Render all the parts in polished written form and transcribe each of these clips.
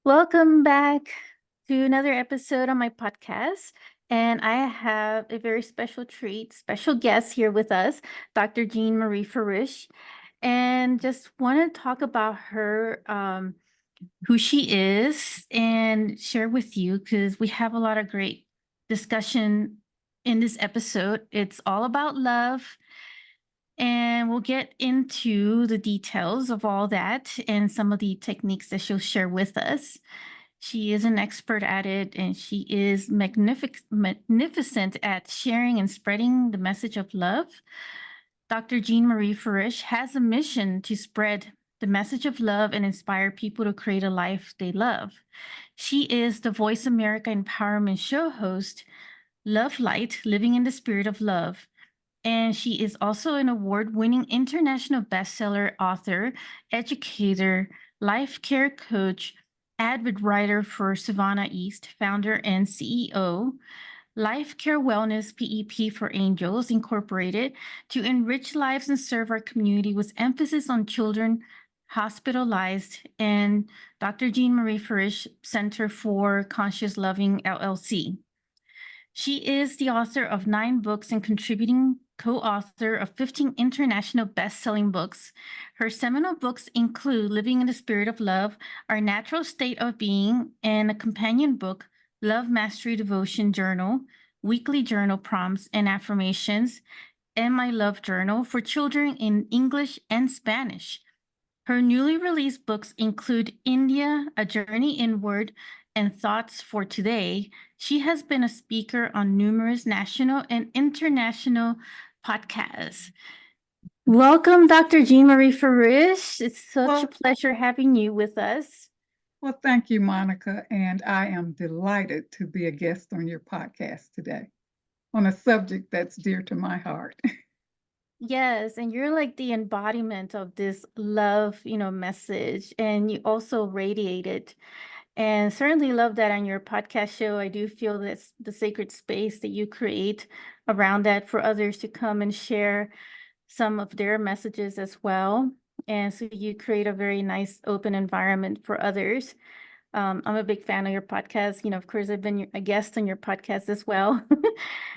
Welcome back to another episode on my podcast. And I have a very special treat, special guest here with us, Dr. Jean Marie Farish. And just want to talk about her, who she is, and share with you because we have a lot of great discussion in this episode. It's all about love. And we'll get into the details of all that and some of the techniques that she'll share with us. She is an expert at it, and she is magnificent at sharing and spreading the message of love. Dr. Jean Marie Farish has a mission to spread the message of love and inspire people to create a life they love. She is the Voice America Empowerment Show host, Love Light, Living in the Spirit of Love. And she is also an award-winning international bestseller author, educator, life care coach, avid writer for Savannah East, founder and CEO, Life Care Wellness PEP for Angels Incorporated, to enrich lives and serve our community with emphasis on children hospitalized, and Dr. Jean Marie Farish Center for Conscious Loving LLC. She is the author of 9 books and contributing co-author of 15 international best-selling books. Her seminal books include Living in the Spirit of Love, Our Natural State of Being, and a companion book, Love Mastery Devotion Journal, Weekly Journal Prompts and Affirmations, and My Love Journal for children in English and Spanish. Her newly released books include India, A Journey Inward, and Thoughts for Today. She has been a speaker on numerous national and international podcasts. Welcome, Dr. Jean Marie Farish. It's such a Well, pleasure having you with us. well, thank you, Monica, and I am delighted to be a guest on your podcast today on a subject that's dear to my heart. Yes, and you're like the embodiment of this love, message, and you also radiate it. And certainly love that on your podcast show. I do feel this the sacred space that you create around that for others to come and share some of their messages as well. And so you create a very nice open environment for others. I'm a big fan of your podcast. Of course, I've been a guest on your podcast as well.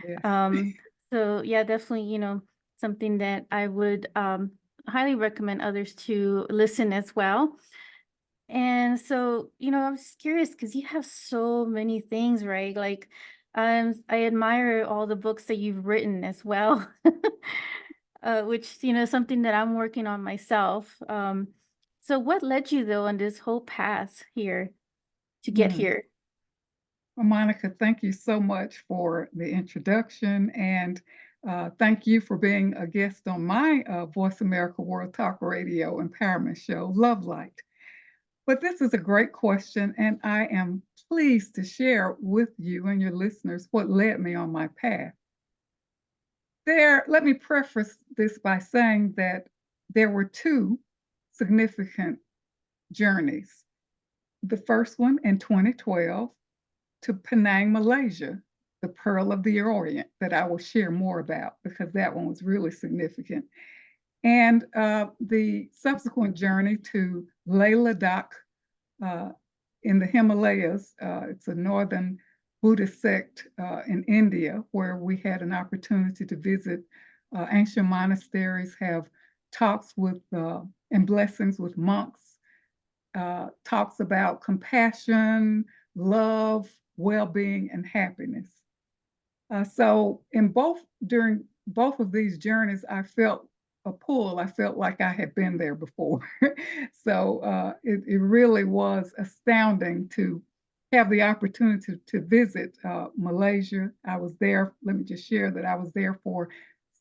Yes. um, so yeah, definitely, something that I would highly recommend others to listen as well. And so, I was curious because you have so many things, right? Like, I admire all the books that you've written as well, which, something that I'm working on myself. So what led you though on this whole path here to get Hmm. here? Well, Monica, thank you so much for the introduction, and thank you for being a guest on my Voice America World Talk Radio empowerment show, Love Light. But this is a great question, and I am pleased to share with you and your listeners what led me on my path. Let me preface this by saying that there were 2 significant journeys. The first one in 2012 to Penang, Malaysia, the Pearl of the Orient, that I will share more about because that one was really significant. And the subsequent journey to Leh Ladakh uh, in the Himalayas. It's a northern Buddhist sect in India where we had an opportunity to visit ancient monasteries, have talks with and blessings with monks, talks about compassion, love, well-being, and happiness. So during both of these journeys, I felt a pull. I felt like I had been there before. So it really was astounding to have the opportunity to visit Malaysia. I was there. Let me just share that I was there for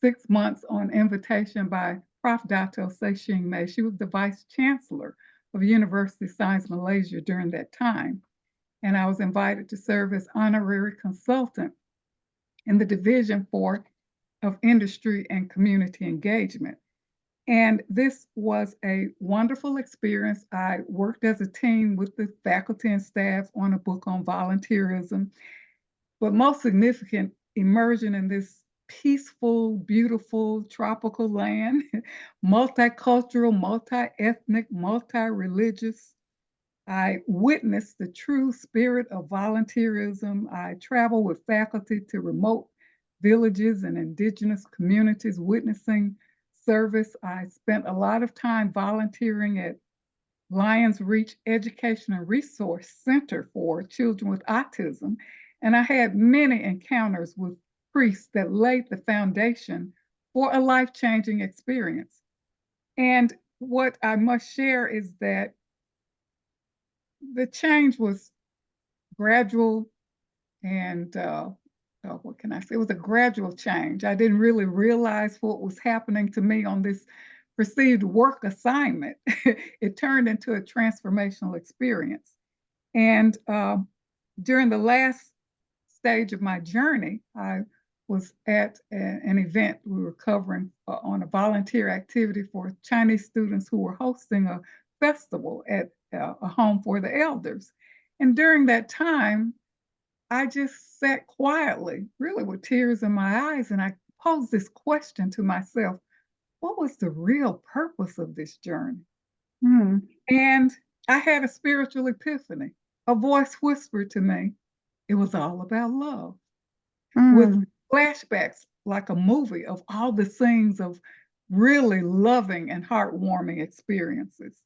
6 months on invitation by Prof. Dato Seshing May. She was the vice chancellor of University of Science Malaysia during that time. And I was invited to serve as honorary consultant in the Division of Industry and Community Engagement. And this was a wonderful experience. I worked as a team with the faculty and staff on a book on volunteerism, but most significant, immersion in this peaceful, beautiful, tropical land, multicultural, multi-ethnic, multi-religious, I witnessed the true spirit of volunteerism. I traveled with faculty to remote villages and indigenous communities witnessing service. I spent a lot of time volunteering at Lions Reach Education and Resource Center for children with autism. And I had many encounters with priests that laid the foundation for a life changing experience. And what I must share is that the change was gradual and what can I say? It was a gradual change. I didn't really realize what was happening to me on this perceived work assignment. It turned into a transformational experience. And during the last stage of my journey, I was at an event we were covering on a volunteer activity for Chinese students who were hosting a festival at a home for the elders. And during that time, I just sat quietly, really with tears in my eyes, and I posed this question to myself: what was the real purpose of this journey? Mm, And I had a spiritual epiphany. A voice whispered to me, it was all about love, with mm, flashbacks like a movie of all the scenes of really loving and heartwarming experiences.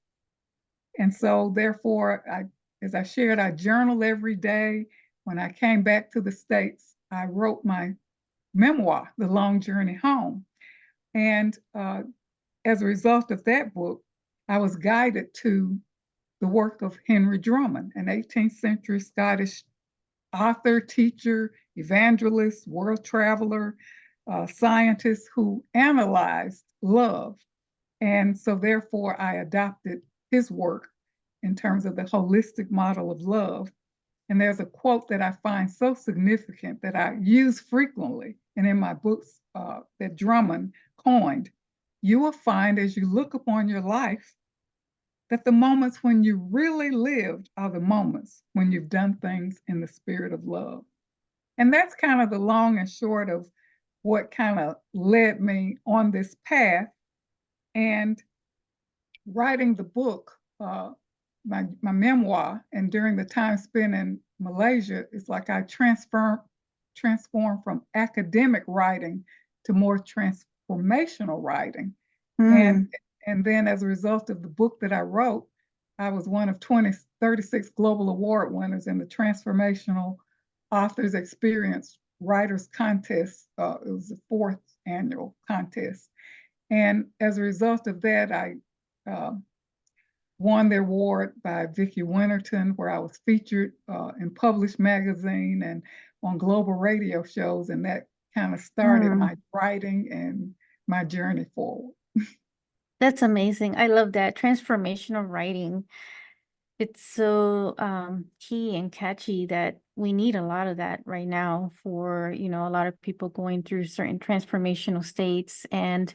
And so, therefore, as I shared, I journal every day. When I came back to the States, I wrote my memoir, The Long Journey Home. And as a result of that book, I was guided to the work of Henry Drummond, an 18th century Scottish author, teacher, evangelist, world traveler, scientist who analyzed love. And so, therefore, I adopted his work in terms of the holistic model of love. And there's a quote that I find so significant that I use frequently and in my books that Drummond coined. You will find as you look upon your life that the moments when you really lived are the moments when you've done things in the spirit of love. And that's kind of the long and short of what kind of led me on this path. And writing the book, my memoir, and during the time spent in Malaysia, it's like I transformed from academic writing to more transformational writing. And mm, and then as a result of the book that I wrote, I was one of 36 global award winners in the Transformational Authors Experience Writers Contest. It was the fourth annual contest. And as a result of that, I uh, won the award by Vicki Winterton, where I was featured in Published Magazine and on global radio shows. And that kind of started mm. my writing and my journey forward. That's amazing. I love that transformational writing. It's so key and catchy that we need a lot of that right now for, a lot of people going through certain transformational states and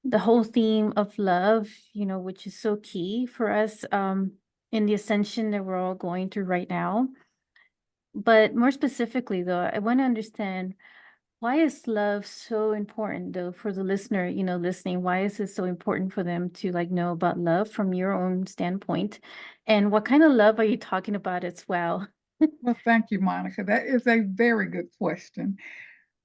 the whole theme of love, which is so key for us in the ascension that we're all going through right now. But more specifically, though, I want to understand, why is love so important though for the listener, listening? Why is it so important for them to like know about love from your own standpoint? And what kind of love are you talking about as well? Well, thank you, Monica. That is a very good question.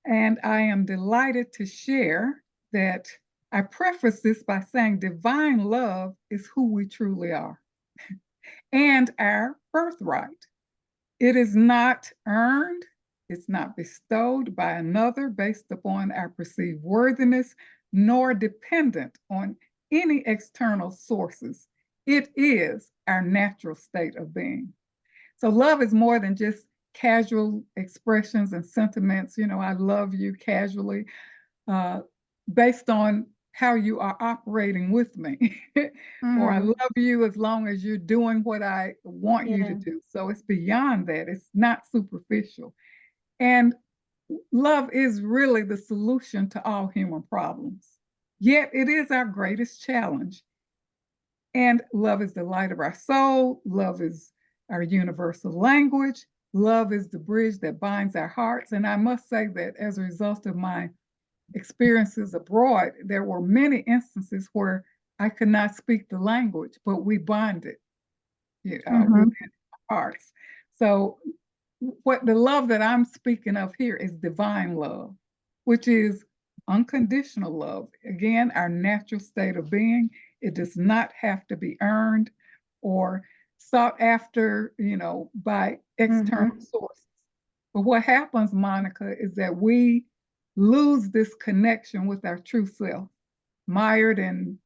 And I am delighted to share that I preface this by saying divine love is who we truly are and our birthright. It is not earned, it's not bestowed by another based upon our perceived worthiness, nor dependent on any external sources. It is our natural state of being. So love is more than just casual expressions and sentiments. I love you casually, uh, based on how you are operating with me. Or I Mm, love you as long as you're doing what I want you to yeah. do. So it's beyond that. It's not superficial. And love is really the solution to all human problems. Yet it is our greatest challenge. And love is the light of our soul. Love is our universal language. Love is the bridge that binds our hearts. And I must say that as a result of my experiences abroad, there were many instances where I could not speak the language, but we bonded. Mm-hmm. within our hearts. So what the love that I'm speaking of here is divine love, which is unconditional love. Again, our natural state of being. It does not have to be earned or sought after, by external Mm-hmm. sources. But what happens, Monica, is that we lose this connection with our true self, mired in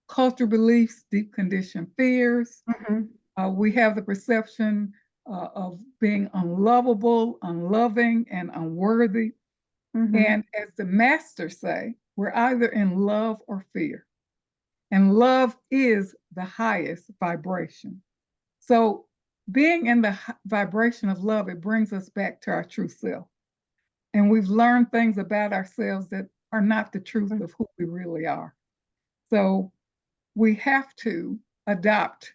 cultural beliefs, deep conditioned fears. Mm-hmm. We have the perception of being unlovable, unloving, and unworthy. Mm-hmm. And as the masters say, we're either in love or fear. And love is the highest vibration. So being in the vibration of love, it brings us back to our true self. And we've learned things about ourselves that are not the truth of who we really are. So we have to adopt,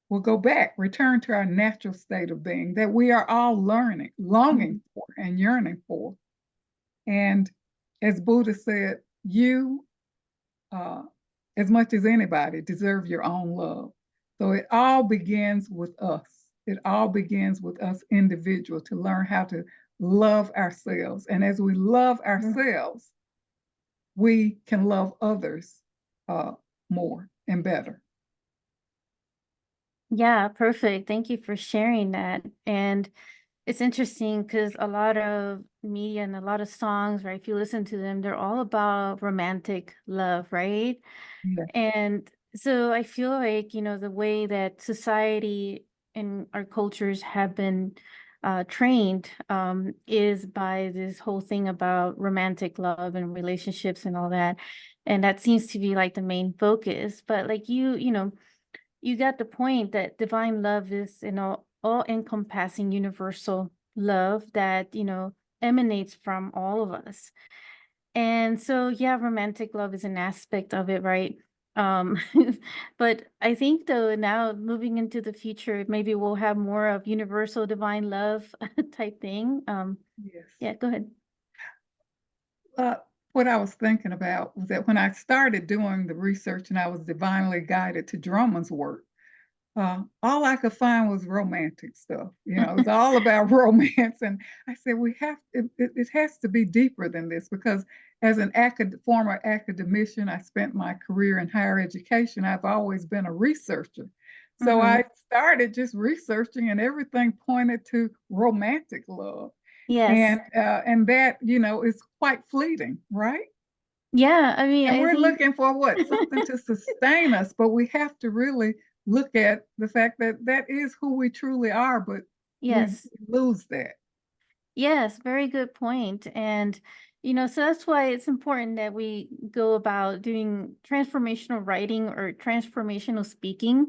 we'll go back, return to our natural state of being that we are all learning, longing for, and yearning for. And as Buddha said, you, uh, as much as anybody, deserve your own love. So it all begins with us. It all begins with us individual to learn how to love ourselves. And as we love ourselves, we can love others more and better. Yeah, perfect. Thank you for sharing that. And it's interesting because a lot of media and a lot of songs, right? If you listen to them, they're all about romantic love, right? Yeah. And so I feel like, the way that society and our cultures have been trained is by this whole thing about romantic love and relationships and all that. And that seems to be like the main focus. But like you got the point that divine love is, all encompassing universal love that, emanates from all of us. And so, yeah, romantic love is an aspect of it, right? Um, but I think though now moving into the future, maybe we'll have more of universal divine love type thing. Yes. Yeah, go ahead. Uh, what I was thinking about was that when I started doing the research and I was divinely guided to Drummond's work, all I could find was romantic stuff. It was all about romance. And I said, it has to be deeper than this because as an former academician, I spent my career in higher education. I've always been a researcher. So Mm-hmm. I started just researching and everything pointed to romantic love. Yes. And that, is quite fleeting, right? Yeah, I mean, And I we're think looking for what? Something to sustain us, but we have to really look at the fact that that is who we truly are, but we yes. lose that. Yes, very good point. And, so that's why it's important that we go about doing transformational writing or transformational speaking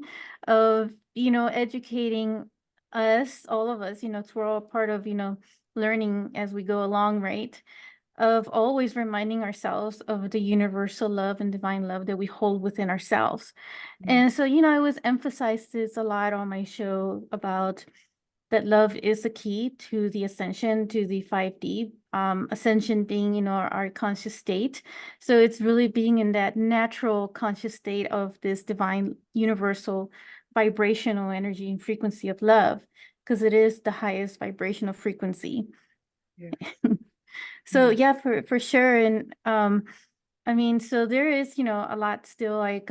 of, educating us, all of us, so we're all part of, learning as we go along, right? Of always reminding ourselves of the universal love and divine love that we hold within ourselves. Yeah. And so, I always emphasize this a lot on my show about that love is the key to the ascension, to the 5D. Ascension being, our conscious state. So it's really being in that natural conscious state of this divine, universal, vibrational energy and frequency of love, because it is the highest vibrational frequency. Yes. So Yes. yeah, for sure. And I mean, so there is, a lot still like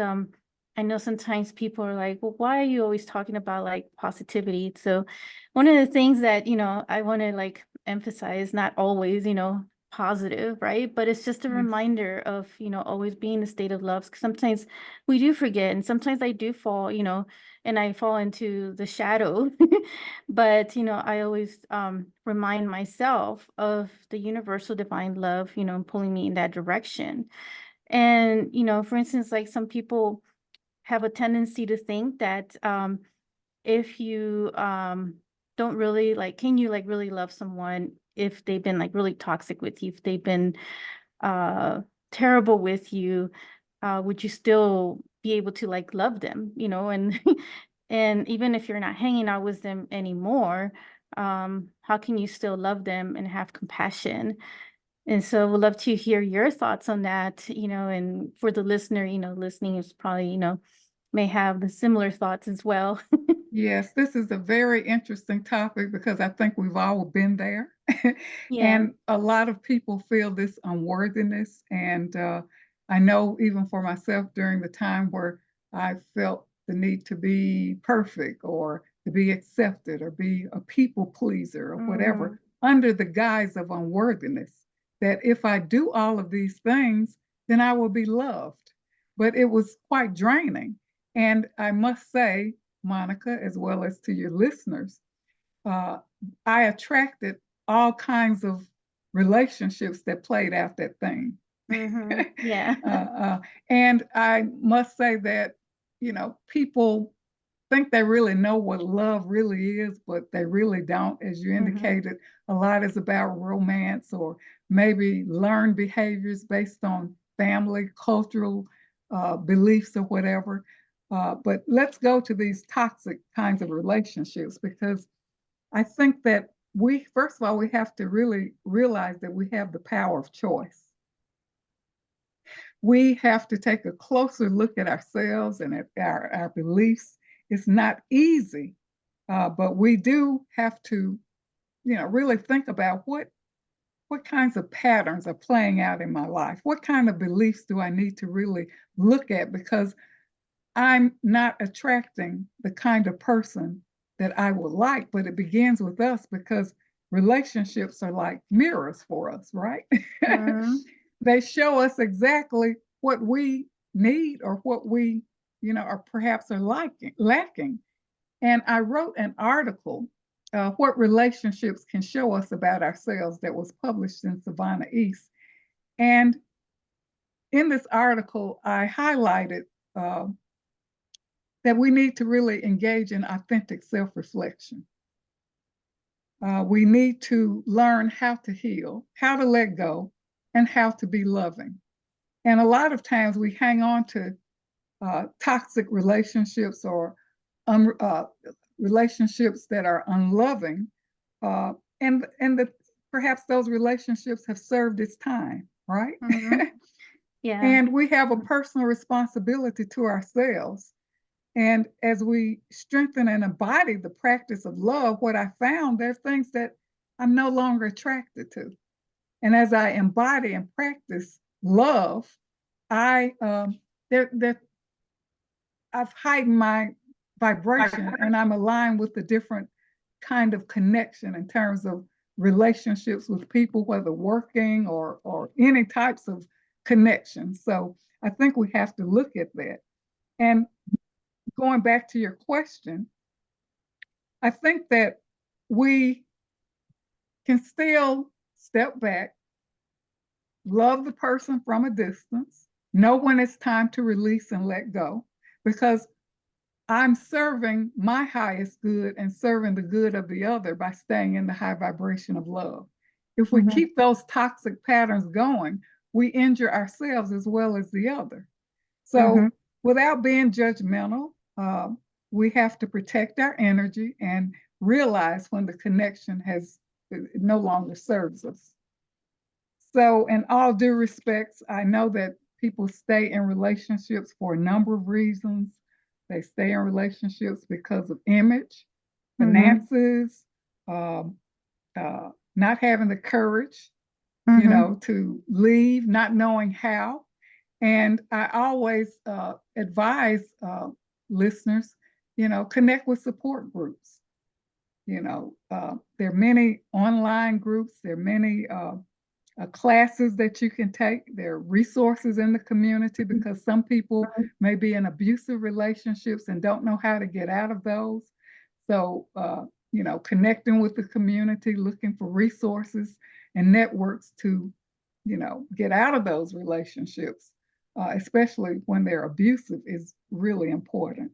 I know sometimes people are like, well, why are you always talking about like positivity? So one of the things that, I want to like emphasize, not always, positive, right? But it's just a Yes. reminder of, always being in a state of love. 'Cause sometimes we do forget, and sometimes I do fall, and I fall into the shadow. But, I always remind myself of the universal divine love, pulling me in that direction. And, for instance, like some people have a tendency to think that if you don't really like, can you like really love someone if they've been like really toxic with you, if they've been uh terrible with you, would you still be able to like love them, and and even if you're not hanging out with them anymore, how can you still love them and have compassion? And so we'd love to hear your thoughts on that, and for the listener, listening is probably, may have the similar thoughts as well. Yes, this is a very interesting topic because I think we've all been there. Yeah. And a lot of people feel this unworthiness. And I know even for myself during the time where I felt the need to be perfect or to be accepted or be a people pleaser or Mm-hmm. whatever, under the guise of unworthiness, that if I do all of these things, then I will be loved. But it was quite draining. And I must say, Monica, as well as to your listeners, uh, I attracted all kinds of relationships that played out that thing. Mm-hmm. Yeah. uh, uh, and I must say that, people think they really know what love really is, but they really don't. As you Mm-hmm. indicated, a lot is about romance or maybe learned behaviors based on family, cultural beliefs, or whatever. But let's go to these toxic kinds of relationships because I think that first of all, we have to really realize that we have the power of choice. We have to take a closer look at ourselves and at our beliefs. It's not easy, but we do have to, really think about what kinds of patterns are playing out in my life. What kind of beliefs do I need to really look at because I'm not attracting the kind of person that I would like, but it begins with us because relationships are like mirrors for us, right? Mm-hmm. They show us exactly what we need or what we, or perhaps are lacking. And I wrote an article, What Relationships Can Show Us About Ourselves, that was published in Savannah East. And in this article, I highlighted uh, that we need to really engage in authentic self reflection. We need to learn how to heal, how to let go, and how to be loving. And a lot of times we hang on to toxic relationships or um, uh, relationships that are unloving, uh, and that perhaps those relationships have served its time, right? Mm-hmm. Yeah. And we have a personal responsibility to ourselves. And as we strengthen and embody the practice of love, what I found, there are things that I'm no longer attracted to. And as I embody and practice love, I there, there I've heightened my vibration and I'm aligned with a different kind of connection in terms of relationships with people, whether working or any types of connections. So I think we have to look at that. And going back to your question, I think that we can still step back, love the person from a distance, know when it's time to release and let go, because I'm serving my highest good and serving the good of the other by staying in the high vibration of love. If we Mm-hmm. keep those toxic patterns going, we injure ourselves as well as the other. Mm-hmm. So, without being judgmental, we have to protect our energy and realize when the connection has it no longer serves us. So, in all due respects, I know that people stay in relationships for a number of reasons. They stay in relationships because of image, Mm-hmm. finances, um, not having the courage, Mm-hmm. to leave, not knowing how. And I always advise listeners, connect with support groups. There are many online groups, there are many classes that you can take. There are resources in the community because some people may be in abusive relationships and don't know how to get out of those. So, connecting with the community, looking for resources and networks to, get out of those relationships, especially when they're abusive, is really important.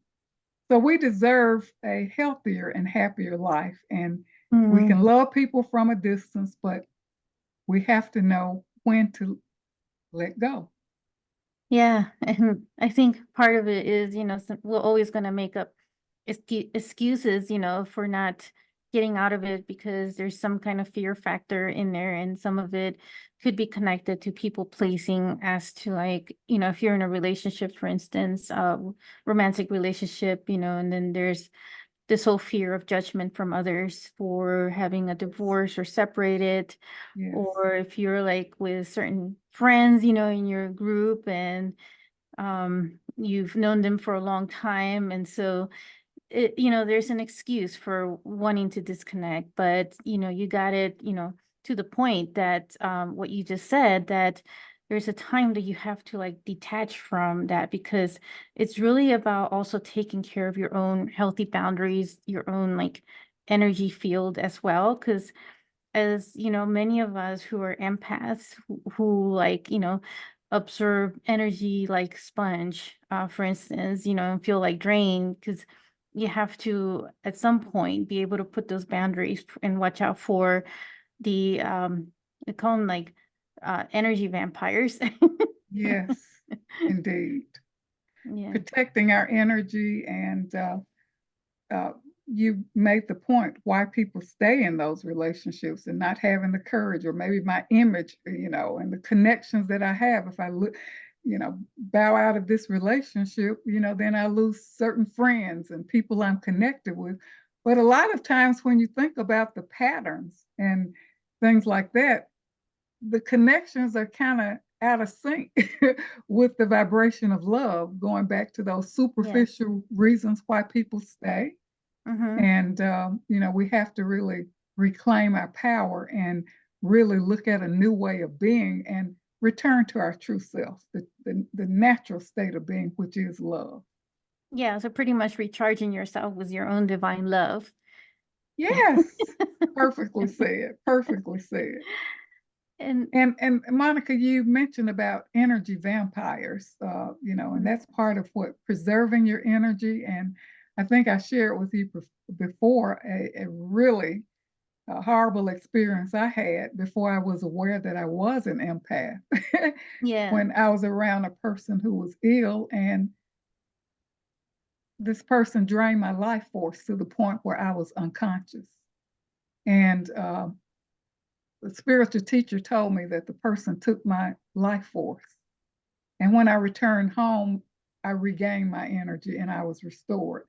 So, we deserve a healthier and happier life. And we Mm-hmm. can love people from a distance, but we have to know when to let go. Yeah, and I think part of it is, we're always going to make up excuses, for not getting out of it because there's some kind of fear factor in there, and some of it could be connected to people pleasing as to like, if you're in a relationship, for instance, romantic relationship, and then there's this whole fear of judgment from others for having a divorce or separated, Yes. or if you're like with certain friends, in your group, and you've known them for a long time, and so there's an excuse for wanting to disconnect, but you got it, to the point that what you just said, that there's a time that you have to like detach from that, because it's really about also taking care of your own healthy boundaries, your own like energy field as well. Because as many of us who are empaths, who like observe energy like sponge, for instance, and feel like drained, because you have to at some point be able to put those boundaries and watch out for the they call them like energy vampires. Yes, indeed. Yeah. Protecting our energy, and uh, you made the point why people stay in those relationships and not having the courage, or maybe my image, and the connections that I have. If I look, bow out of this relationship, then I lose certain friends and people I'm connected with. But a lot of times when you think about the patterns and things like that, the connections are kind of out of sync with the vibration of love, going back to those Yes. superficial reasons why people stay. Mm-hmm. And, we have to really reclaim our power and really look at a new way of being and return to our true self, the natural state of being, which is love. Yeah, so pretty much recharging yourself with your own divine love. Yes, perfectly said, perfectly said. And And Monica, you mentioned about energy vampires, and mhm, that's part of what preserving your energy. And I think I shared with you before a really horrible experience I had before I was aware that I was an empath. yeah. When I was around a person who was ill, and this person drained my life force to the point where I was unconscious. And the spiritual teacher told me that the person took my life force. And when I returned home, I regained my energy and I was restored.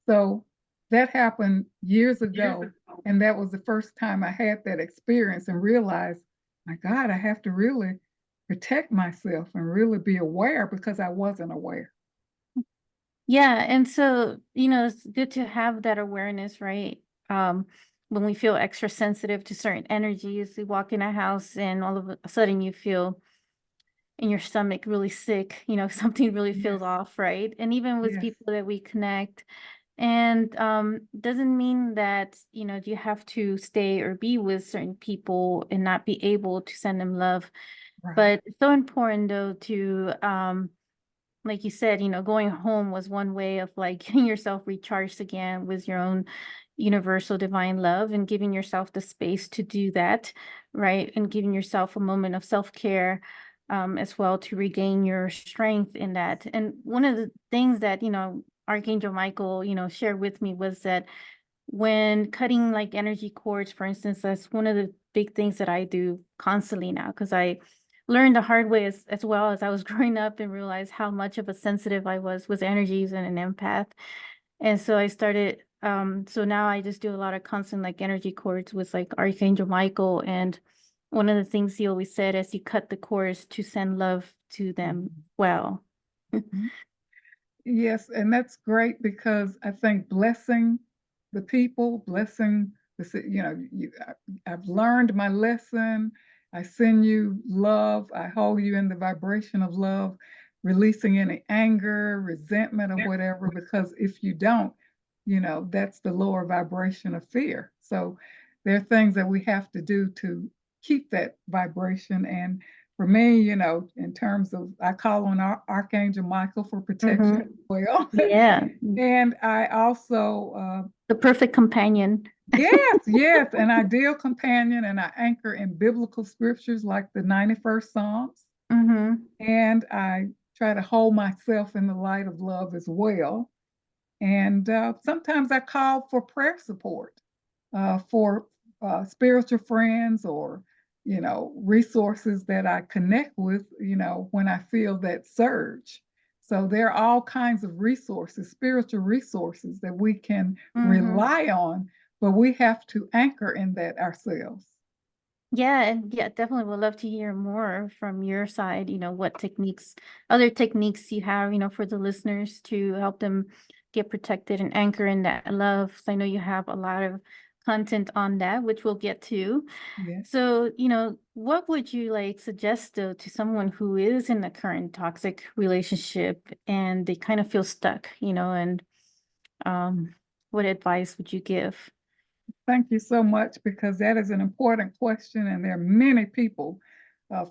So that happened years ago. And that was the first time I had that experience and realized, my God, I have to really protect myself and really be aware, because I wasn't aware. Yeah, and so, it's good to have that awareness, right? Um, when we feel extra sensitive to certain energies, we walk in a house and all of a sudden you feel in your stomach really sick, something really feels Yes, off, right? And even with yes, people that we connect, and doesn't mean that, you have to stay or be with certain people and not be able to send them love. right. But it's so important though to like you said, going home was one way of like getting yourself recharged again with your own universal divine love, and giving yourself the space to do that, right? And giving yourself a moment of self-care, as well, to regain your strength in that. And one of the things that, Archangel Michael, shared with me was that when cutting like energy cords, for instance, that's one of the big things that I do constantly now, because I learned the hard way as well as I was growing up, and realized how much of a sensitive I was with energies and an empath. And so I started, so now I just do a lot of constant like energy cords with like Archangel Michael. And one of the things he always said as you cut the cords, to send love to them Mhm. well. Mhm. Yes, and that's great, because I think blessing the people, blessing I've learned my lesson. I send you love. I hold you in the vibration of love, releasing any anger, resentment, or whatever, because if you don't, that's the lower vibration of fear. So there are things that we have to do to keep that vibration. And for me, in terms of, I call on Archangel Michael for protection as Hmm. well. Yeah, And I also, the perfect companion. yes, yes, an ideal companion, and I anchor in biblical scriptures like the 91st Psalms. Hmm. And I try to hold myself in the light of love as well. And sometimes I call for prayer support, for spiritual friends, or, resources that I connect with, when I feel that surge. So there are all kinds of resources, spiritual resources that we can Mm-hmm. rely on, but we have to anchor in that ourselves. Yeah, and yeah, definitely would love to hear more from your side, what techniques, other techniques you have, for the listeners to help them get protected and anchor in that love. So I know you have a lot of content on that, which we'll get to. Yes. So, what would you like suggest though to someone who is in a current toxic relationship and they kind of feel stuck, and what advice would you give? Thank you so much, because that is an important question, and there are many people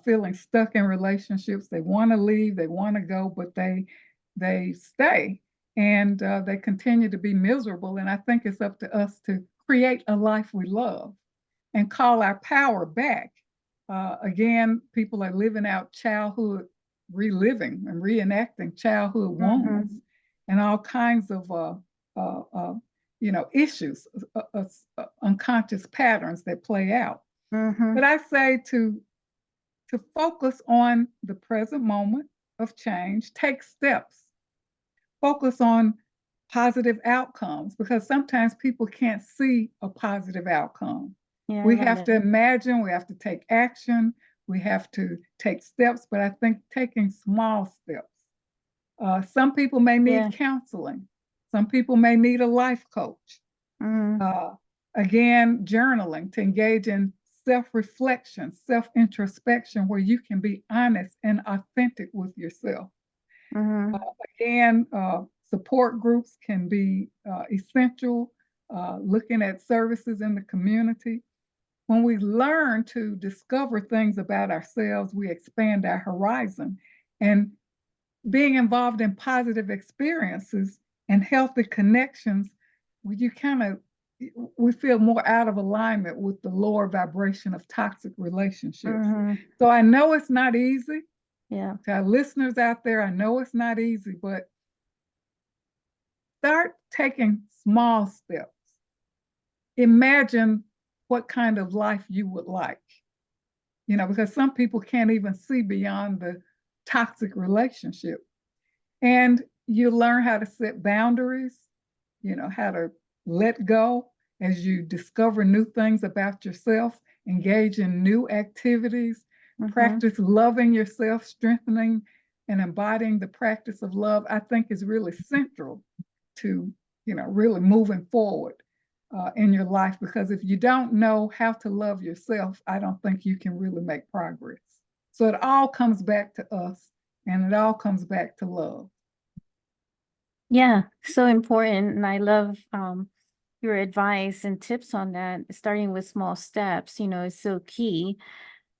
feeling stuck in relationships. They want to leave, they want to go, but they stay, and they continue to be miserable. And I think it's up to us to create a life we love and call our power back. Again, people are living out childhood, reliving and reenacting childhood wounds Mm-hmm. and all kinds of issues, unconscious patterns that play out. Mm-hmm. But I say to focus on the present moment of change, take steps, focus on positive outcomes, because sometimes people can't see a positive outcome. Yeah, I We love have that. to imagine, we have to take action, we have to take steps, but I think taking small steps. Some people may Yeah. need counseling, some people may need a life coach. Mm-hmm. Uh, Again, journaling to engage in self reflection, self introspection, where you can be honest and authentic with yourself. Mm-hmm. Again, support groups can be essential, looking at services in the community. When we learn to discover things about ourselves, we expand our horizon. And being involved in positive experiences and healthy connections, you kind of we feel more out of alignment with the lower vibration of toxic relationships. Mm-hmm. So I know it's not easy. Yeah. To our listeners out there, I know it's not easy, but start taking small steps. Imagine what kind of life you would like, because some people can't even see beyond the toxic relationship. And you learn how to set boundaries, how to let go as you discover new things about yourself, engage in new activities, Mm-hmm. practice loving yourself, strengthening and embodying the practice of love, I think is really central to, really moving forward in your life. Because if you don't know how to love yourself, I don't think you can really make progress. So it all comes back to us, and it all comes back to love. Yeah, so important. And I love your advice and tips on that. Starting with small steps, is so key.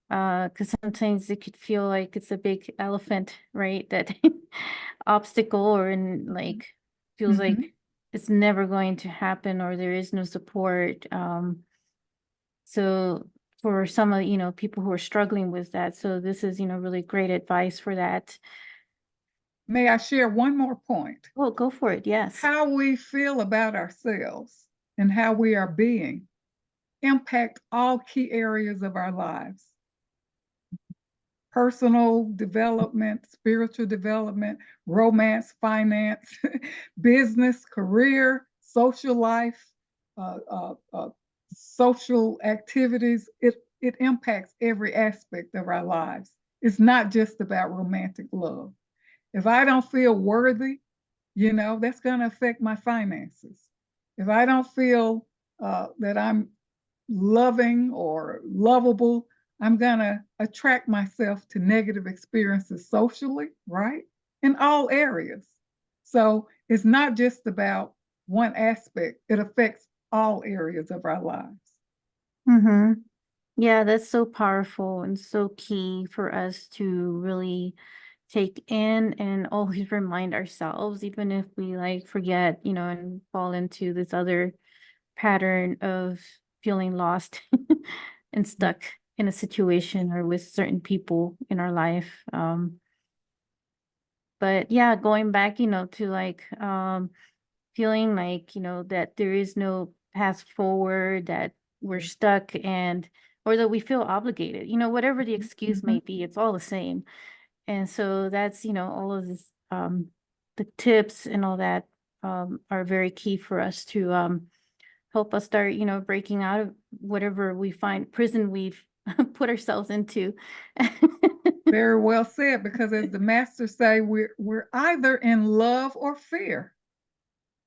Because sometimes it could feel like it's a big elephant, right? That obstacle or in like feels Mm-hmm. like it's never going to happen or there is no support. So for some of, people who are struggling with that. So this is, really great advice for that. May I share one more point? Oh, go for it. Yes. How we feel about ourselves and how we are being impact all key areas of our lives: personal development, spiritual development, romance, finance, business, career, social life, uh, uh, uh, social activities. It impacts every aspect of our lives. It's not just about romantic love. If I don't feel worthy, that's going to affect my finances. If I don't feel that I'm loving or lovable, I'm going to attract myself to negative experiences socially, right? In all areas. So it's not just about one aspect, it affects all areas of our lives. Mm-hmm. Yeah, that's so powerful and so key for us to really take in and always remind ourselves, even if we like forget, and fall into this other pattern of feeling lost and stuck in a situation or with certain people in our life. But yeah, going back, to like feeling like, that there is no path forward, that we're stuck and or that we feel obligated, whatever the excuse Mhm. may be, it's all the same. And so that's, all of this the tips and all that are very key for us to help us start, breaking out of whatever we find prison we've put ourselves into. Very well said, because as the masters say, we're either in love or fear.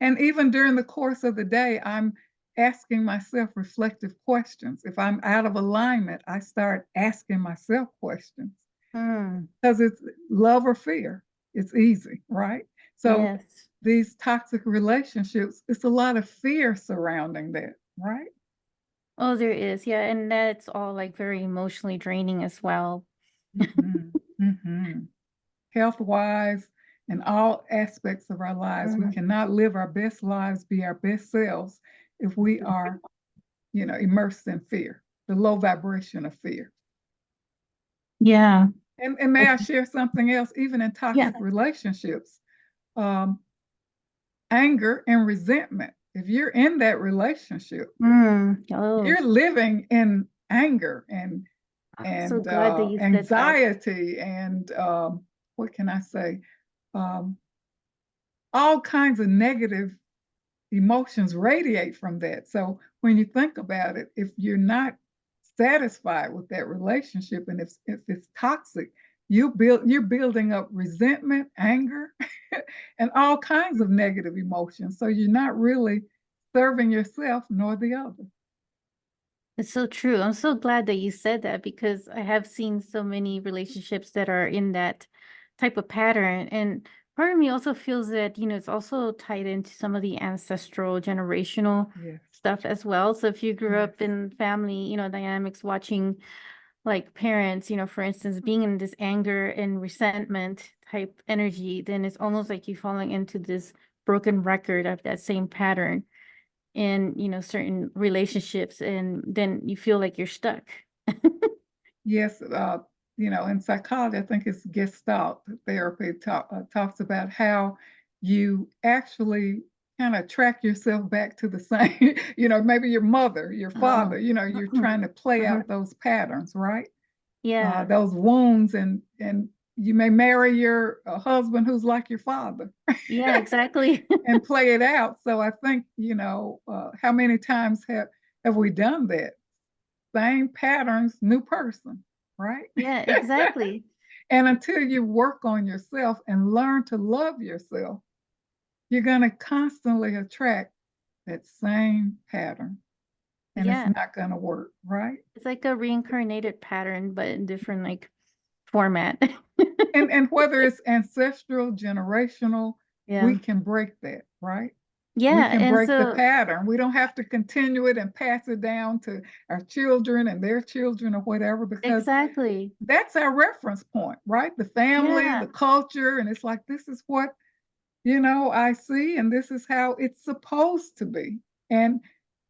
And even during the course of the day, I'm asking myself reflective questions. If I'm out of alignment, I start asking myself questions, because it's love or fear. It's easy, right? So Yes. these toxic relationships, it's a lot of fear surrounding that, right? Oh, there is. Yeah. And that's all like very emotionally draining as well. Mhm, mhm. Health-wise, in all aspects of our lives, we Mm. cannot live our best lives, be our best selves, if we are, immersed in fear, the low vibration of fear. Yeah. And may I share something else? Even in Yeah. toxic relationships, um, anger and resentment, if you're in that relationship, Oh, you're living in anger I'm so and glad that you said that. anxiety and what can I say? Um, all kinds of negative emotions radiate from that. So when you think about it, if you're not satisfied with that relationship, and if it's toxic, you're building up resentment, anger, and all kinds of negative emotions. So you're not really serving yourself nor the other. It's so true. I'm so glad that you said that because I have seen so many relationships that are in that type of pattern. And part of me also feels that, it's also tied into some of the ancestral generational Yes, stuff as well. So if you grew yes, up in family, dynamics, watching like parents, for instance, being in this anger and resentment type energy, then it's almost like you falling into this broken record of that same pattern in, certain relationships, and then you feel like you're stuck. yes. In psychology, I think it's Gestalt therapy talks about how you actually kind of track yourself back to the same, maybe your mother, your Oh. father, you're trying to play Mhm. out those patterns, right? Yeah. Those wounds, and you may marry your husband who's like your father Yeah, exactly. and play it out. So I think, how many times have we done that? Same patterns, new person, right? Yeah, exactly. And until you work on yourself and learn to love yourself, you're going to constantly attract that same pattern, and it's Yeah. not going to work, right? It's like a reincarnated pattern, but in different like format. And whether it's ancestral, generational, we Yeah. can break that, right? We Yeah. can And break the so pattern. We don't have to continue it and pass it down to our children and their children or whatever, because exactly. that's our reference point, right? The family, Yeah. the culture, and it's like, this is what, I see, and this is how it's supposed to be. And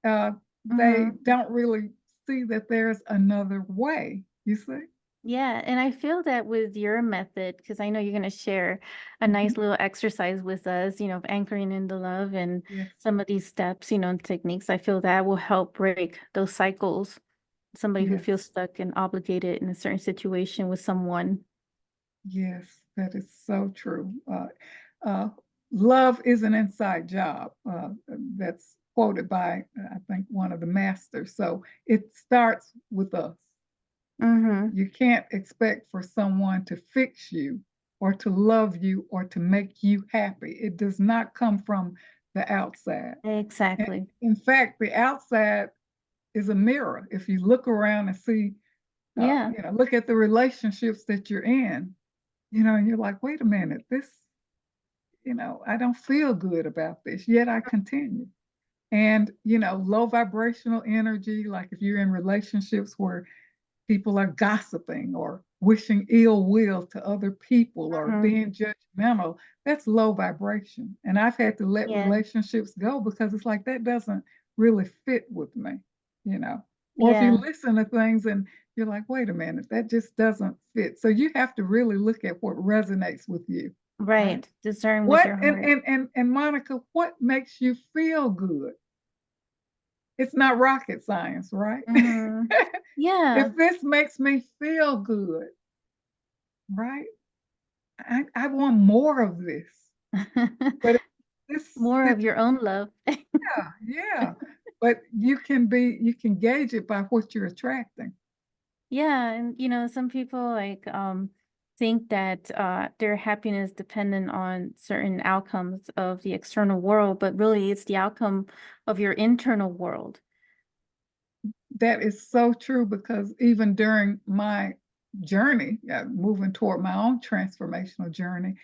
they Hmm. don't really see that there's another way, you see? Yeah, and I feel that with your method, because I know you're going to share a Mhm. nice little exercise with us, of anchoring in the love and Yes, some of these steps, and techniques. I feel that will help break those cycles. Somebody who yes, feels stuck and obligated in a certain situation with someone. yes, that is so true. Uh, love is an inside job. That's quoted by, I think, one of the masters. So it starts with us. Mm-hmm. You can't expect for someone to fix you or to love you or to make you happy. It does not come from the outside. Exactly. In fact, the outside is a mirror. If you look around and see, Yeah. look at the relationships that you're in, and you're like, wait a minute, this, I don't feel good about this, yet I continue. And, low vibrational energy, like if you're in relationships where people are gossiping or wishing ill will to other people or Hmm. being judgmental, that's low vibration. And I've had to let Yeah. relationships go because it's like that doesn't really fit with me, you know. Or if you Yeah. listen to things and you're like, wait a minute, that just doesn't fit. So you have to really look at what resonates with you, right? Right. Discern with What your and heart. and and, and Monica, what makes you feel good? It's not rocket science, right? Hmm. Yeah. If this makes me feel good, right? I want more of this. But if this, More of your own love. yeah, yeah. But you can gauge it by what you're attracting. Yeah, and some people think that their happiness dependent on certain outcomes of the external world, but really it's the outcome of your internal world. That is so true, because even during my journey, moving toward my own transformational journey,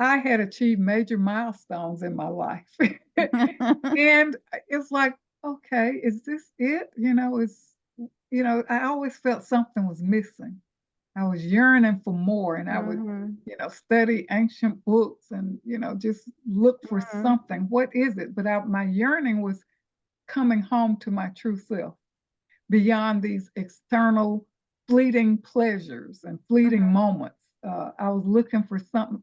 I had achieved major milestones in my life. And it's like, okay, is this it? I always felt something was missing. I was yearning for more, and I would, Hmm. study ancient books and, just look for Hmm. something. What is it? But my yearning was coming home to my true self, beyond these external fleeting pleasures and fleeting Hmm. moments. I was looking for something.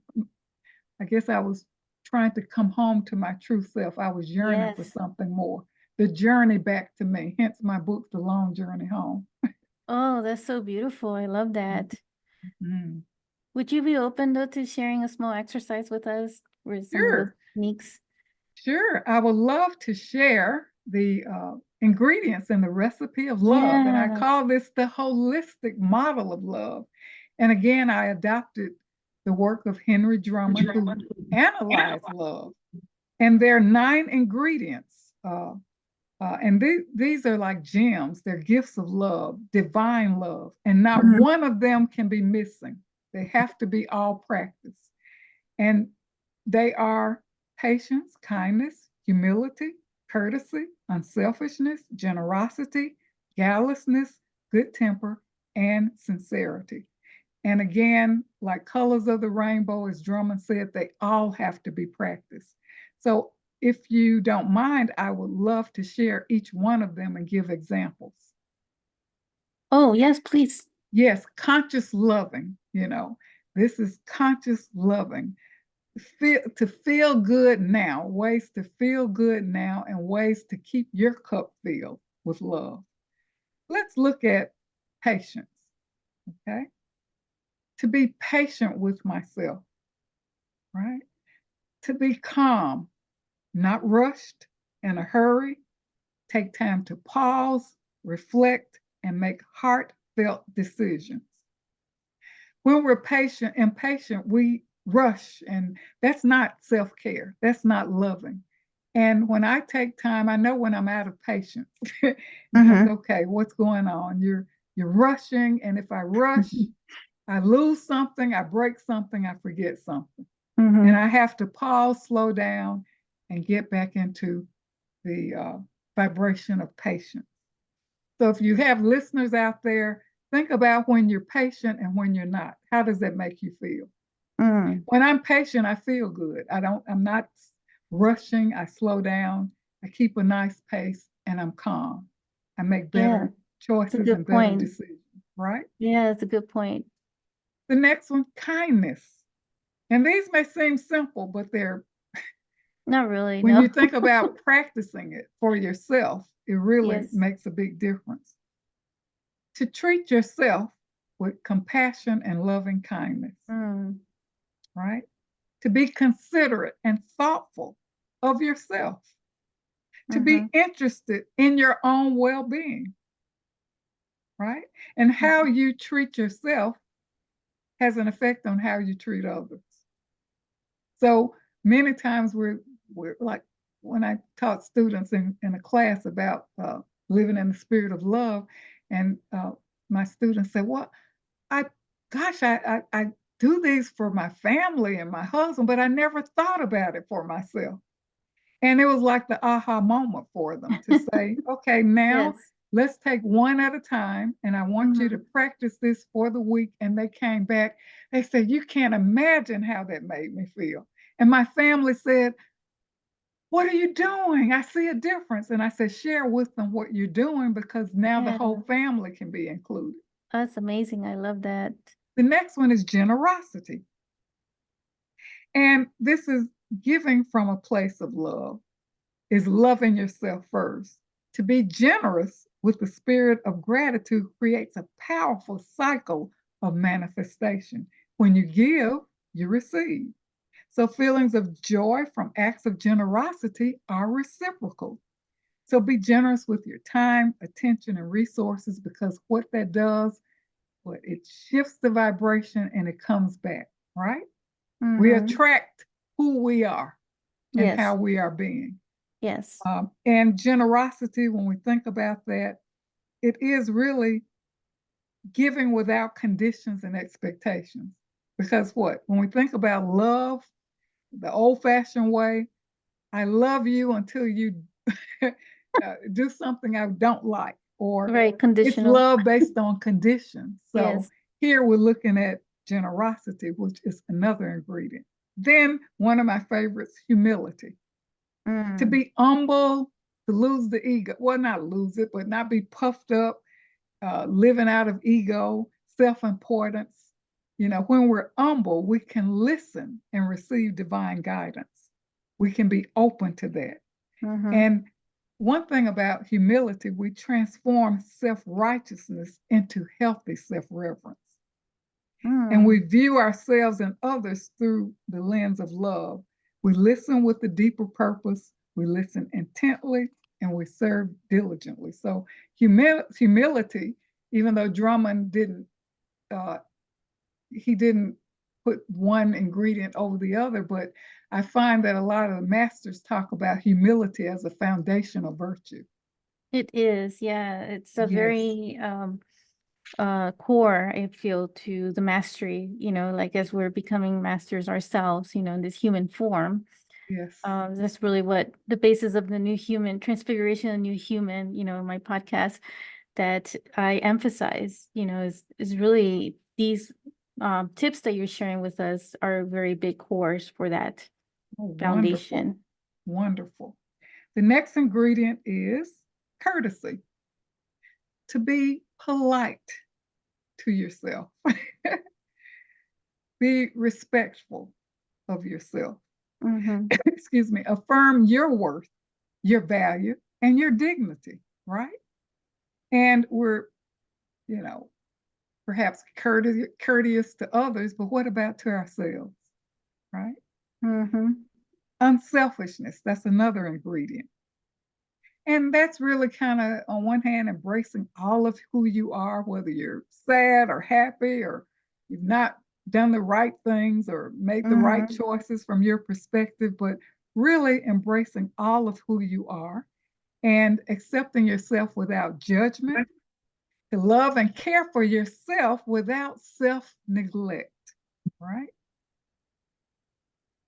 I guess I was trying to come home to my true self. I was yearning for Yes. something more. The journey back to me, hence my book, The Long Journey Home. Oh, that's so beautiful. I love that. Mm. Would you be open though to sharing a small exercise with us with some of those Sure. techniques? Sure, I would love to share the ingredients in the recipe of love. And I Yeah. call this the holistic model of love. And again, I adopted the work of Henry Drummond, who analyzed love. And there are 9 ingredients. And these are like gems, they're gifts of love, divine love. And not Mhm. one of them can be missing. They have to be all practiced. And they are patience, kindness, humility, courtesy, unselfishness, generosity, guilelessness, good temper, and sincerity. And again, like colors of the rainbow, as Drummond said, they all have to be practiced. So if you don't mind, I would love to share each one of them and give examples. Oh, yes, please. Yes, conscious loving, this is conscious loving. To feel good now, ways to feel good now, and ways to keep your cup filled with love. Let's look at patience, okay? To be patient with myself, right? To be calm, not rushed, in a hurry, take time to pause, reflect, and make heartfelt decisions. When we're impatient, we rush, and that's not self-care. That's not loving. And when I take time, I know when I'm out of patience. It's like, Mm-hmm. okay, what's going on? You're rushing, and if I rush, I lose something, I break something, I forget something. And Mm-hmm. I have to pause, slow down, and get back into the vibration of patience. So if you have listeners out there, think about when you're patient and when you're not. How does that make you feel? Mm. When I'm patient, I feel good. I'm not rushing. I slow down. I keep a nice pace, and I'm calm. I make Yeah, better it's a choices good and better point. decisions, right? Yeah, it's a good point. The next one, kindness. And these may seem simple, but Not really, when no. you think about practicing it for yourself, it really Yes. makes a big difference. To treat yourself with compassion and loving kindness, Mm. right? To be considerate and thoughtful of yourself, to Mm-hmm. be interested in your own well being, right? And how Mm-hmm. you treat yourself has an effect on how you treat others. So many times we're like, when I taught students in a class about living in the spirit of love, and my students said, well, I, gosh, I do these for my family and my husband, but I never thought about it for myself. And it was like the aha moment for them to say, okay, now Yes. let's take one at a time. And I want you to Mm-hmm. practice this for the week. And they came back. They said, you can't imagine how that made me feel. And my family said, what are you doing? I see a difference. And I said, share with them what you're doing, because now the Yeah, whole family can be included. that's amazing. I love that. The next one is generosity. And this is giving from a place of love, is loving yourself first. To be generous with the spirit of gratitude creates a powerful cycle of manifestation. When you give, you receive. So feelings of joy from acts of generosity are reciprocal. So be generous with your time, attention, and resources, because what that does, what it shifts the vibration and it comes back, right? We Mm-hmm. attract who we are and Yes. how we are being. Yes. And generosity, when we think about that, it is really giving without conditions and expectations. Because what? When we think about love, the old fashioned way, I love you until you do something I don't like, or Right. it's Conditional. love based on conditions. So Yes. here we're looking at generosity, which is another ingredient. Then one of my favorites, humility. To Mm. be humble, to lose the ego. Well, not lose it, but not be puffed up, living out of ego, self importance. When we're humble, we can listen and receive divine guidance. We can be open to that. Mm-hmm. And one thing about humility, we transform self righteousness into healthy self reverence. And we Mm. view ourselves and others through the lens of love. We listen with a deeper purpose, we listen intently, and we serve diligently. So, humility, even though Drummond uh, didn't put one ingredient over the other, but I find that a lot of the masters talk about humility as a foundational virtue. It is. Yeah. It's a Yes, very core, I feel, to the mastery, like as we're becoming masters ourselves, in this human form. yes. That's really what the basis of the new human transfiguration, of new human, in my podcast that I emphasize, is really these tips that you're sharing with us are very big cores for that Oh, wonderful, foundation. wonderful. The next ingredient is courtesy, to be polite to yourself, be respectful of yourself. Mm-hmm. Excuse me, affirm your worth, your value, and your dignity, right? And we're, you know, perhaps courteous to others, but what about to ourselves, right? Mm-hmm. Unselfishness, that's another ingredient. And that's really kind of, on one hand, embracing all of who you are, whether you're sad or happy, or you've not done the right things or made the right Mm-hmm. choices from your perspective, but really embracing all of who you are and accepting yourself without judgment, to love and care for yourself without self neglect, right?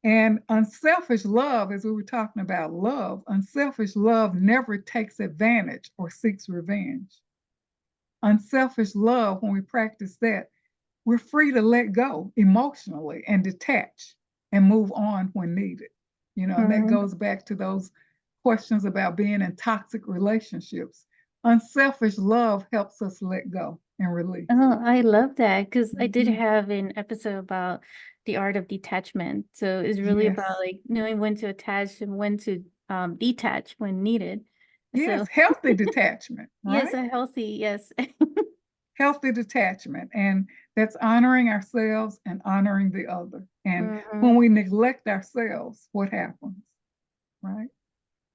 And unselfish love, as we were talking about love, unselfish love never takes advantage or seeks revenge. Unselfish love, when we practice that, we're free to let go emotionally and detach and move on when needed. And that Mm-hmm. goes back to those questions about being in toxic relationships. Unselfish love helps us let go and release. Oh, I love that because I did Mhm. have an episode about the art of detachment. So it's really about Yes, like knowing when to attach and when to detach when needed. So yes, healthy detachment, yes, right? a healthy, yes. Healthy detachment. And that's honoring ourselves and honoring the other. And when Hmm. we neglect ourselves, what happens, right?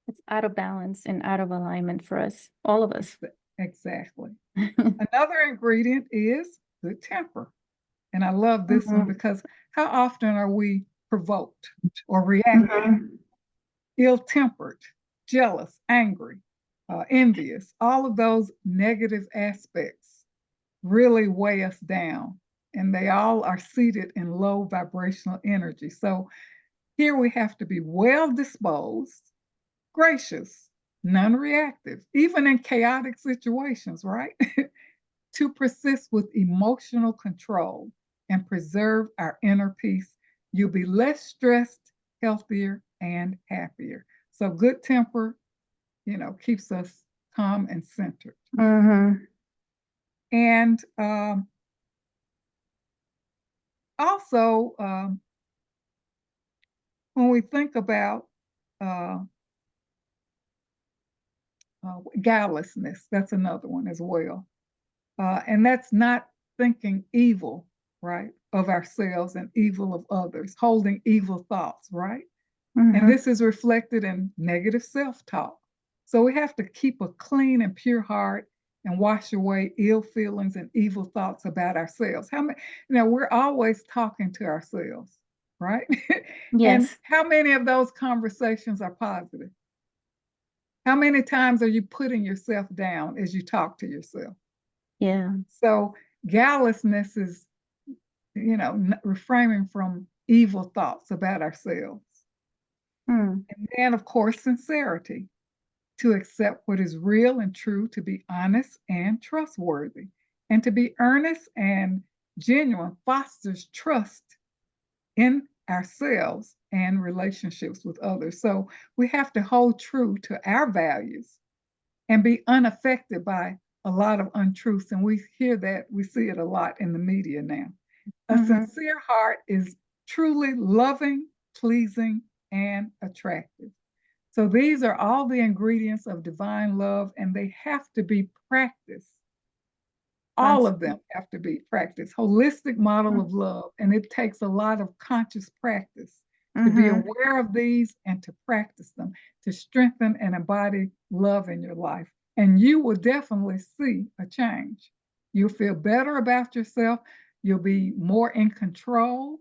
It's out of balance and out of alignment for us, all of us. Exactly. Another ingredient is good temper. And I love this one Hmm. because how often are we provoked or reactive, Hmm. ill tempered, jealous, angry, envious? All of those negative aspects really weigh us down, and they all are seated in low vibrational energy. So here we have to be well disposed, gracious, non reactive, even in chaotic situations, right? To persist with emotional control and preserve our inner peace. You'll be less stressed, healthier, and happier. So good temper, keeps us calm and centered. Hmm. And also, when we think about uh, guilelessness, that's another one as well. And that's not thinking evil, right? of ourselves and evil of others, holding evil thoughts, right? And Mm-hmm. this is reflected in negative self-talk. So we have to keep a clean and pure heart and wash away ill feelings and evil thoughts about ourselves. How many, we're always talking to ourselves, right? And Yes. how many of those conversations are positive? How many times are you putting yourself down as you talk to yourself? Yeah. So gallousness is, refraining from evil thoughts about ourselves. Mm. And then, of course, sincerity, to accept what is real and true, to be honest and trustworthy. And to be earnest and genuine fosters trust in ourselves and relationships with others. So we have to hold true to our values and be unaffected by a lot of untruths. And we hear that, we see it a lot in the media now. A Mm-hmm. sincere heart is truly loving, pleasing, and attractive. So these are all the ingredients of divine love, and they have to be practiced. All of Awesome. them have to be practiced. Holistic model Mm. of love, and it takes a lot of conscious practice to be Mm-hmm. aware of these and to practice them, to strengthen and embody love in your life. And you will definitely see a change. You'll feel better about yourself. You'll be more in control,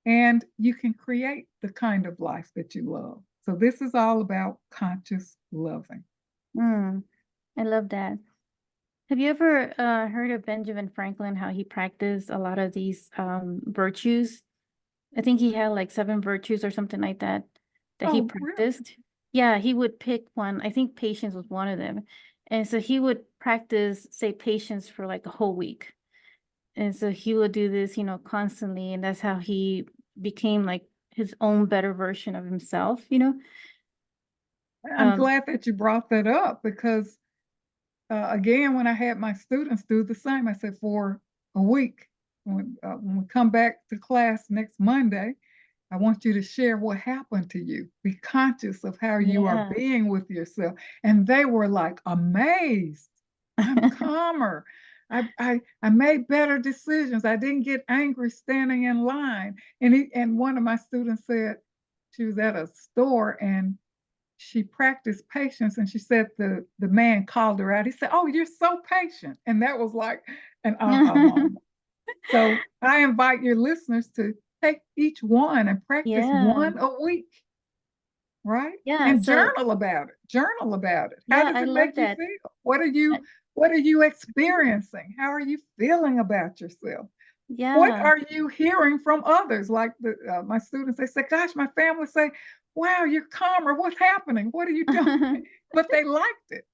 and you can create the kind of life that you love. So this is all about conscious loving. Mm. I love that. Have you ever heard of Benjamin Franklin, how he practiced a lot of these virtues? I think he had like 7 virtues or something like that that he Oh, really? practiced. Yeah, he would pick one. I think patience was one of them. And so he would practice, say, patience for like a whole week. And so he would do this, constantly. And that's how he became like his own better version of himself. I'm Um, glad that you brought that up because, again, when I had my students do the same, I said for a week, when we come back to class next Monday, I want you to share what happened to you. Be conscious of how you are yeah. being with yourself. And they were like amazed. I'm calmer. I made better decisions. I didn't get angry standing in line. And one of my students said she was at a store and she practiced patience, and she said the man called her out. He said, "Oh, you're so patient." And that was like an aha moment. So I invite your listeners to take each one and practice Yeah. one a week, right? Yeah. And So, journal about it. Journal about it. How yeah, does I it make love you that. feel? What are Uh, you what are you experiencing? How are you feeling about yourself? What Yeah. are you hearing from others? Like my students, they say, "Gosh, my family say, wow, you're calmer. What's happening? What are you doing?" But they liked it.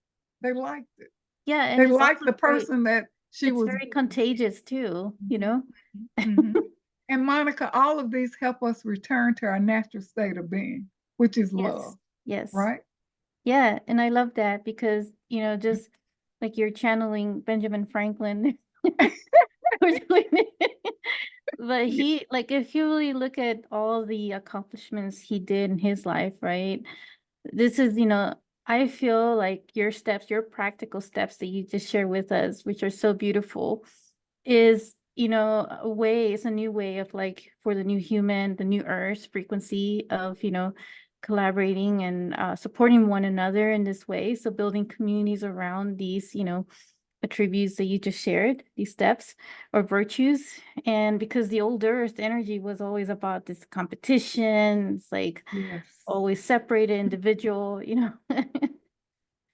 They liked it. Yeah, and They it's liked also the very person that she it's was very contagious too. Mhm. And Monica, all of these help us return to our natural state of being, which is Yes. love, Yes. right? Yeah, and I love that because, just like you're channeling Benjamin Franklin. But he, like, if you really look at all the accomplishments he did in his life, right? This is, I feel like your steps, your practical steps that you just share with us, which are so beautiful, is, a way, it's a new way of like for the new human, the new earth frequency of, collaborating and supporting one another in this way. So building communities around these, attributes that you just shared, these steps or virtues. And because the old earth energy was always about this competition, it's like Yes. always separated individual.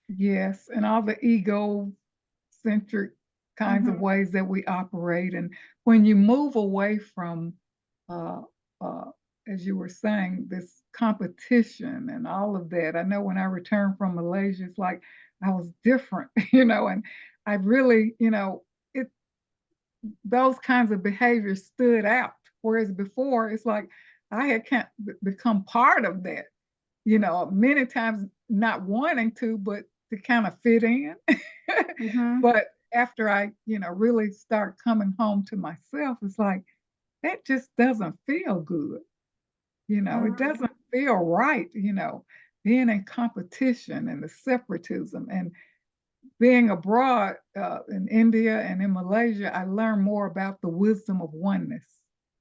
Yes. And all the ego-centric kinds of Hmm. ways that we operate. And when you move away from, uh, uh, as you were saying, this competition and all of that, I know when I returned from Malaysia, it's like I was different, and I really, it those kinds of behaviors stood out. Whereas before, it's like I had can't become part of that, many times not wanting to, but to kind of fit in. Hmm. But after I, really start coming home to myself, it's like that just doesn't feel good. It Hmm. doesn't feel right, being in competition and the separatism. And being abroad in India and in Malaysia, I learned more about the wisdom of oneness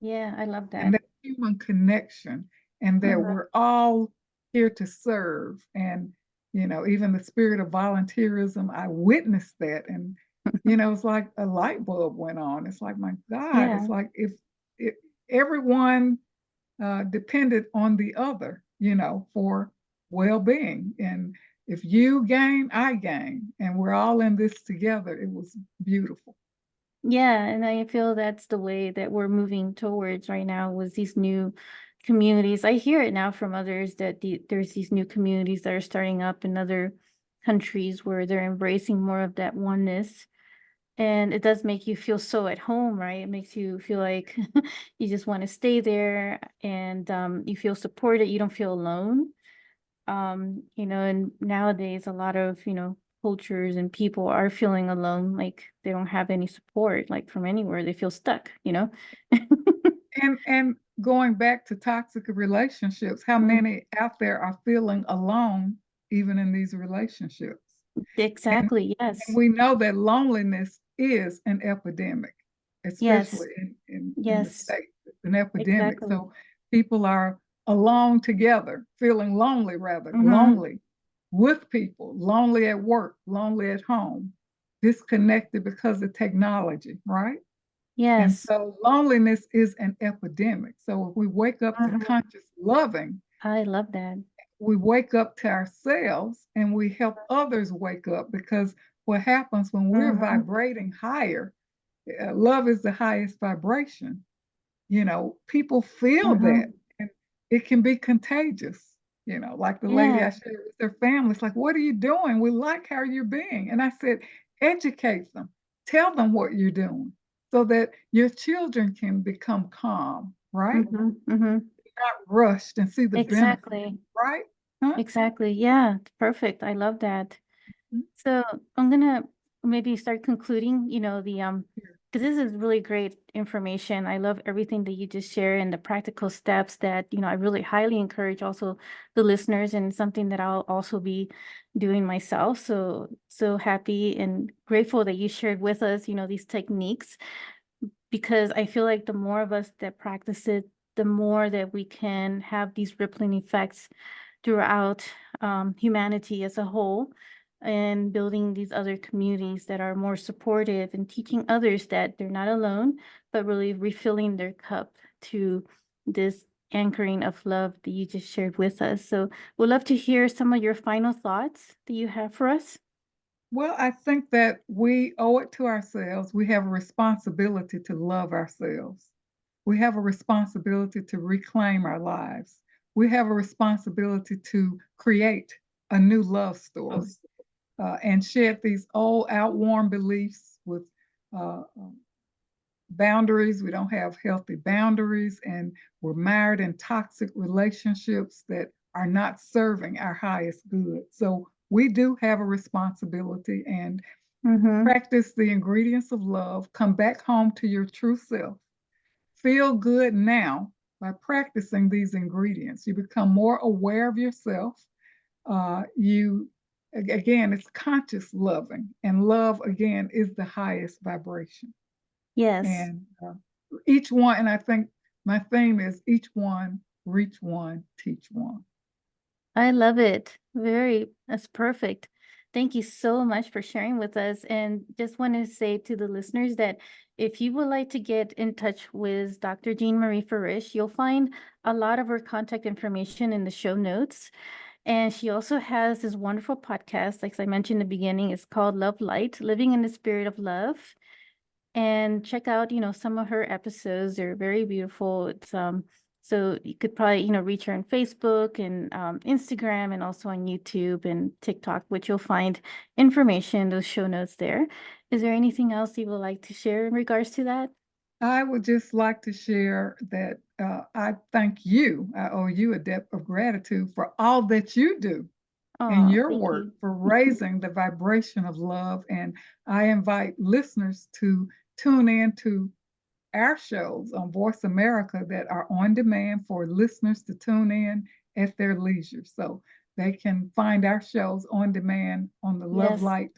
Yeah, I love and that. that human connection, and that Mhm. we're all here to serve. And, even the spirit of volunteerism, I witnessed that. And, it's like a light bulb went on. It's like, my God, it's Yeah. like if everyone depended on the other, for well being. And if you gain, I gain. And we're all in this together. It was beautiful. Yeah, and I feel that's the way that we're moving towards right now with these new communities. I hear it now from others that there's these new communities that are starting up in other countries where they're embracing more of that oneness. And it does make you feel so at home, right? It makes you feel like you just want to stay there and you feel supported. You don't feel alone. And nowadays a lot of, cultures and people are feeling alone, like they don't have any support, like from anywhere. They feel stuck. And going back to toxic relationships, how Mm, many out there are feeling alone even in these relationships? And, exactly. and Yes. we know that loneliness is an epidemic, Yes. especially in the Yes. States. It's an epidemic. Exactly. So people are alone together, feeling lonely, rather, Mm-hmm. lonely with people, lonely at work, lonely at home, disconnected because of technology, right? And Yes. so loneliness is an epidemic. So if we wake up to Mhm. conscious loving, I love that. we wake up to ourselves and we help others wake up, because what happens when we're Mm-hmm. vibrating higher, love is the highest vibration. People feel that, Mm-hmm. and it can be contagious. Like the lady I Yeah. shared with their family, it's like, what are you doing? We like how you're being. And I said, educate them, tell them what you're doing so that your children can become calm, right? Mm-hmm. Mm-hmm. Not rushed and see the benefit, Exactly. right? Huh? Exactly. Yeah. It's perfect. I love that. So I'm gonna maybe start concluding, because this is really great information. I love everything that you just share and the practical steps that, I really highly encourage also the listeners, and something that I'll also be doing myself. So happy and grateful that you shared with us, these techniques, because I feel like the more of us that practice it, the more that we can have these rippling effects throughout humanity as a whole, and building these other communities that are more supportive and teaching others that they're not alone, but really refilling their cup to this anchoring of love that you just shared with us. So we'd love to hear some of your final thoughts that you have for us. Well, I think that we owe it to ourselves. We have a responsibility to love ourselves. We have a responsibility to reclaim our lives. We have a responsibility to create a new love story, and shed these old, outworn beliefs with uh, boundaries. We don't have healthy boundaries, and we're mired in toxic relationships that are not serving our highest good. So we do have a responsibility, and Mm-hmm. practice the ingredients of love. Come back home to your true self. Feel good now by practicing these ingredients. You become more aware of yourself. You Again, it's conscious loving, and love again is the highest vibration. Yes. And each one, and I think my theme is each one, reach one, teach one. I love it. That's perfect. Thank you so much for sharing with us. And just want to say to the listeners that if you would like to get in touch with Dr. Jean Marie Farish, you'll find a lot of her contact information in the show notes. And she also has this wonderful podcast, like I mentioned in the beginning, it's called Love Light, Living in the Spirit of Love. And check out, some of her episodes. They're very beautiful. It's so you could probably, reach her on Facebook and Instagram, and also on YouTube and TikTok, which you'll find information, those show notes there. Is there anything else you would like to share in regards to that? I would just like to share that I thank you. I owe you a debt of gratitude for all that you do in Oh, your thank work you. for raising the vibration of love. And I invite listeners to tune in to our shows on Voice America that are on demand for listeners to tune in at their leisure. So they can find our shows on demand on the Love Yes. Light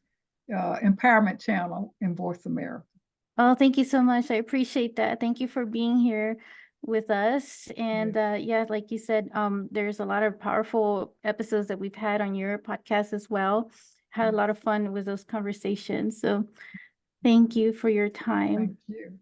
empowerment channel in Voice America. Oh, thank you so much. I appreciate that. Thank you for being here with us. And yeah, like you said, there's a lot of powerful episodes that we've had on your podcast as well. Had a lot of fun with those conversations. So thank you for your time. Thank you.